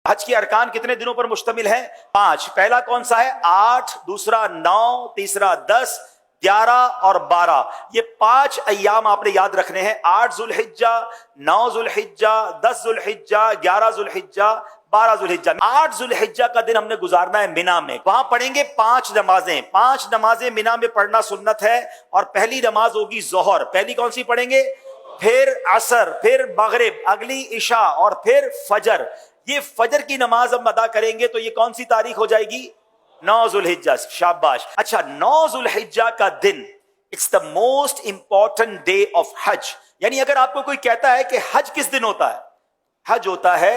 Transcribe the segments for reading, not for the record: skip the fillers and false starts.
हज के अरकान कितने दिनों पर मुश्तमिल है? 5। पहला कौन सा है? 8, दूसरा 9, तीसरा 10, 11 और 12। ये 5 अय्याम आपने याद रखने हैं। 8 जुल्हिज्जा, 9 जुल्हिज्जा, 10 जुल्हिज्जा, 11 जुल्हिज्जा, 12 जुल्हिज्जा। 8 जुल्हिज्जा का दिन हमने गुजारना है मिना में। वहां पढ़ेंगे 5 नमाजें। 5 नमाजें मिना में पढ़ना सुन्नत है। और पहली नमाज होगी जोहर। पहली कौन सी पढ़ेंगे? फिर असर, फिर मगरिब, अगली इशा और फिर फजर। ये फजर की नमाज हम अदा करेंगे तो ये कौन सी तारीख हो जाएगी? 9 जुल्हिज्जा। शाबाश। अच्छा, 9 जुल्हिज्जा का दिन it's the most important day of हज। यानी अगर आपको कोई कहता है कि हज किस दिन होता है, हज होता है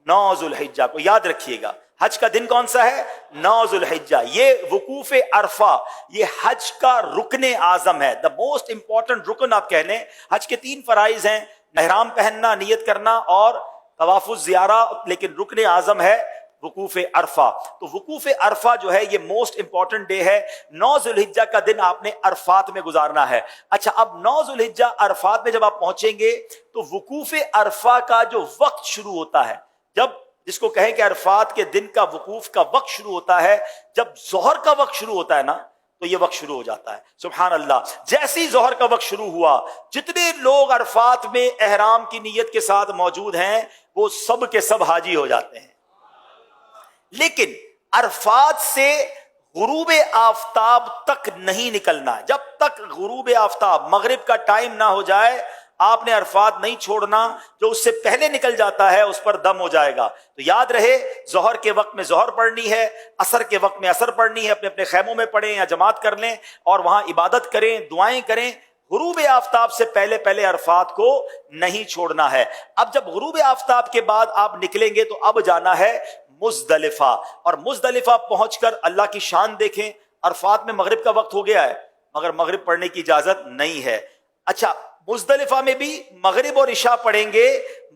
9 जुल्हिज्जा को। याद रखिएगा, हज का दिन कौन सा है? 9 जुल्हिज्जा। ये वकूफ अरफा, ये हज का रुकने आजम है, द मोस्ट इंपॉर्टेंट रुकन आप कह लें। हज के 3 फराइज हैं, एहराम पहनना, नियत करना और तवाफुज ज़ियारा, लेकिन रुकने आजम है वकूफ अरफा। तो वकूफ अरफा जो है ये मोस्ट इंपॉर्टेंट डे है। 9 जुल्हिज्जा का दिन आपने अरफात में गुजारना है। अच्छा, अब 9 जुल्हिज्जा अरफात में जब आप पहुंचेंगे तो वकूफ अरफा का जो वक्त शुरू होता है, जब जिसको कहें कि अरफात के दिन का वकूफ का वक्त शुरू होता है, जब जोहर का वक्त शुरू होता है ना, तो ये वक्त शुरू हो जाता है। सुभान अल्लाह। जैसे ही जोहर का वक्त शुरू हुआ, जितने लोग अरफात में एहराम की नीयत के साथ मौजूद हैं वो सब के सब हाजी हो जाते हैं। लेकिन अरफात से गुरूब आफताब तक नहीं निकलना। जब तक गुरूब आफताब, मगरिब का टाइम ना हो जाए, आपने अरफात नहीं छोड़ना। जो उससे पहले निकल जाता है उस पर दम हो जाएगा। तो याद रहे, जोहर के वक्त में जोहर पढ़नी है, असर के वक्त में असर पढ़नी है। अपने अपने खैमों में पढ़ें या जमात कर लें और वहां इबादत करें, दुआएं करें। गुरूब आफताब से पहले पहले अरफात को नहीं छोड़ना है। अब जब गुरूब आफताब के बाद आप निकलेंगे तो अब जाना है मुजदलिफा। और मुजदलिफा पहुंचकर अल्लाह की शान देखें। अरफात में मगरिब का वक्त हो गया है मगर मगरिब पढ़ने की इजाजत नहीं है। अच्छा, मुजदलिफा में भी मगरिब और इशा पढ़ेंगे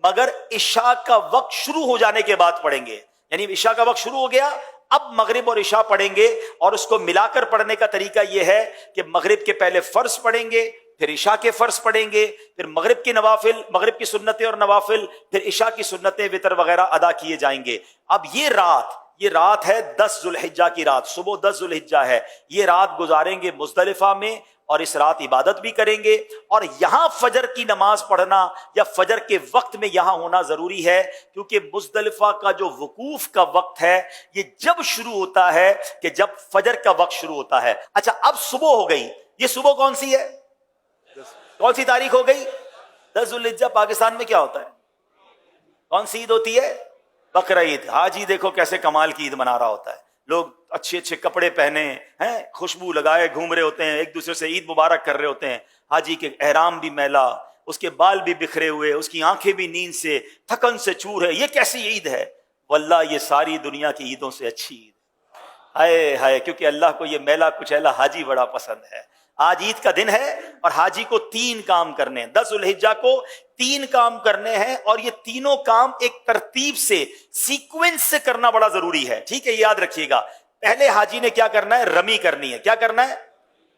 मगर इशा का वक्त शुरू हो जाने के बाद पढ़ेंगे। यानी इशा का वक्त शुरू हो गया, अब मगरिब और इशा पढ़ेंगे। और उसको मिलाकर पढ़ने का तरीका यह है कि मगरिब के पहले फर्ज पढ़ेंगे, फिर इशा के फर्ज पढ़ेंगे, फिर मगरिब की नवाफिल, मगरिब की सुन्नतें और नवाफिल, फिर इशा की सुन्नतें, वितर वगैरह अदा किए जाएंगे। अब ये रात है 10 जुल्हिज्जा की रात। सुबह 10 जुल्हिज्जा है। ये रात गुजारेंगे मुजदलिफा में और इस रात इबादत भी करेंगे। और यहां फजर की नमाज पढ़ना या फजर के वक्त में यहां होना जरूरी है, क्योंकि मुजदलिफा का जो वकूफ का वक्त है ये जब शुरू होता है कि जब फजर का वक्त शुरू होता है। अच्छा, अब सुबह हो गई। ये सुबह कौन सी है? कौन सी तारीख हो गई? 10 जुल्हिज्जा। पाकिस्तान में क्या होता है? कौन सी ईद होती है? बकरा ईद। हाजी देखो कैसे कमाल की ईद मना रहा होता है। लोग अच्छे अच्छे कपड़े पहने हैं, खुशबू लगाए घूम रहे होते हैं, एक दूसरे से ईद मुबारक कर रहे होते हैं। हाजी के एहराम भी मैला, उसके बाल भी बिखरे हुए, उसकी आंखें भी नींद से, थकन से चूर है। ये कैसी ईद है? वल्लाह ये सारी दुनिया की ईदों से अच्छी ईद। हाय हाय, क्योंकि अल्लाह को ये मैला कुचैला हाजी बड़ा पसंद है। आज ईद का दिन है और हाजी को 3 काम करने हैं। 10 जुल्हिज्जा को 3 काम करने हैं और ये तीनों काम एक तरतीब से, सीक्वेंस से करना बड़ा जरूरी है। ठीक है, याद रखिएगा। पहले हाजी ने क्या करना है? रमी करनी है। क्या करना है?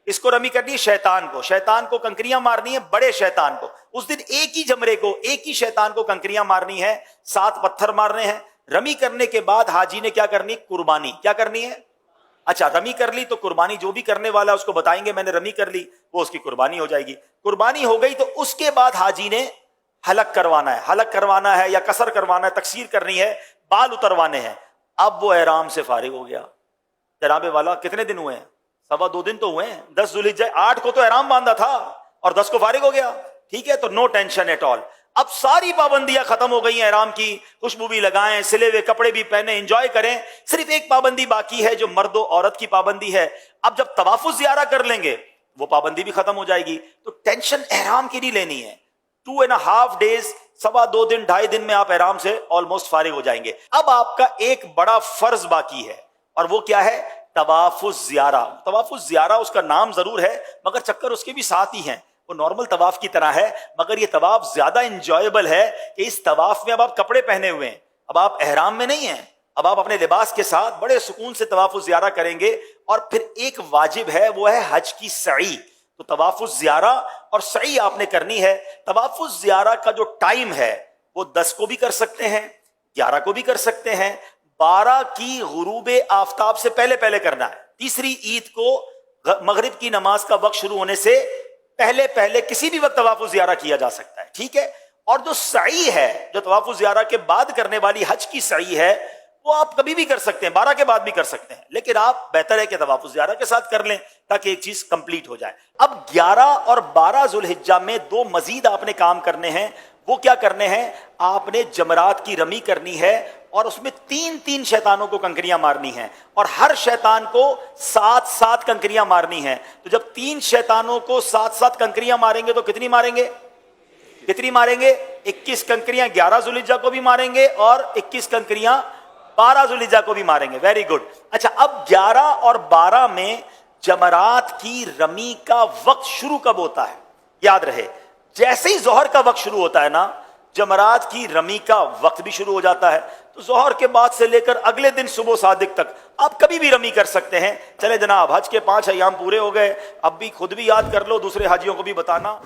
इसको रमी करनी है शैतान को कंकरियां मारनी है, बड़े शैतान को। उस दिन एक ही जमरे को, एक ही शैतान को कंकरियां मारनी है, 7 पत्थर मारने हैं। रमी करने के बाद हाजी ने क्या करनी? कुर्बानी। क्या करनी है? अच्छा, रमी कर ली तो कुर्बानी, जो भी करने वाला है उसको बताएंगे मैंने रमी कर ली, वो उसकी कुर्बानी हो जाएगी। कुर्बानी हो गई तो उसके बाद हाजी ने हलक करवाना है या कसर करवाना है, तकसीर करनी है, बाल उतरवाने हैं। अब वो एहराम से फारिग हो गया। जनाबे वाला कितने दिन हुए हैं? 2.25 दिन तो हुए हैं। 10 जुल्हिज्जा, 8 को तो एहराम बांधा था और 10 को फारिग हो गया। ठीक है, तो नो टेंशन एट ऑल। अब सारी पाबंदियां खत्म हो गई हैं एहराम की। खुशबू भी लगाएं, सिले हुए कपड़े भी पहने, एंजॉय करें। सिर्फ एक पाबंदी बाकी है जो मर्द और औरत की पाबंदी है। अब जब तवाफुज ज़ियारा कर लेंगे वो पाबंदी भी खत्म हो जाएगी। तो टेंशन एहराम की नहीं लेनी है। 2.5 डेज, 2.25 दिन, 2.5 दिन में आप एहराम से ऑलमोस्ट फारिग हो जाएंगे। अब आपका एक बड़ा फर्ज बाकी है और वो क्या है? तवाफुज ज़ियारा। तवाफुज ज़ियारा उसका नाम जरूर है मगर चक्कर उसके भी साथ ही हैं। वो नॉर्मल तवाफ की तरह है मगर ये तवाफ ज्यादा इंजॉयबल है कि इस तवाफ में अब आप कपड़े पहने हुए हैं, अब आप एहराम में नहीं हैं, अब आप अपने लिबास के साथ बड़े सुकून से तवाफुज ज़ियारा करेंगे। और फिर एक वाजिब है, वो है हज की सई। तो तवाफुज ज़ियारा और सई आपने करनी है। तवाफुज ज़ियारा का जो टाइम है वो 10 को भी कर सकते हैं, 11 को भी कर सकते हैं, 12 की गुरूब आफताब से पहले पहले करना है। तीसरी ईद को मगरिब की नमाज का वक्त शुरू होने से पहले पहले किसी भी वक्त तवाफ़ुल ज़ियारा किया जा सकता है, ठीक है। और जो सई है, जो तवाफ़ुल ज़ियारा के बाद करने वाली हज की सई है, वो आप कभी भी कर सकते हैं, 12 के बाद भी कर सकते हैं, लेकिन आप बेहतर है कि तवाफ़ुल ज़ियारा के साथ कर लें ताकि एक चीज कंप्लीट हो जाए। अब 11 और 12 ज़ुल्हिज्जा में दो मजीद आपने काम करने हैं। वो क्या करने हैं? आपने जमरात की रमी करनी है और उसमें 3-3 शैतानों को कंकरियां मारनी हैं और हर शैतान को 7-7 कंकरियां मारनी हैं। तो जब 3 शैतानों को 7-7 कंकरियां मारेंगे तो कितनी मारेंगे? 21 कंकरियां 11 ज़ुल्हिज्जा को भी मारेंगे और 21 कंकरियां 12 ज़ुल्हिज्जा को भी मारेंगे। Very good. अच्छा, अब 11 और 12 में जमरात की रमी का वक्त शुरू कब होता है? याद रहे, जैसे ही जोहर का वक्त शुरू होता है ना, जमरात की रमी का वक्त भी शुरू हो जाता है। तो जोहर के बाद से लेकर अगले दिन सुबह सादिक तक आप कभी भी रमी कर सकते हैं। चले जनाब, हज के 5 अय्याम पूरे हो गए, अब भी खुद भी याद कर लो, दूसरे हाजियों को भी बताना।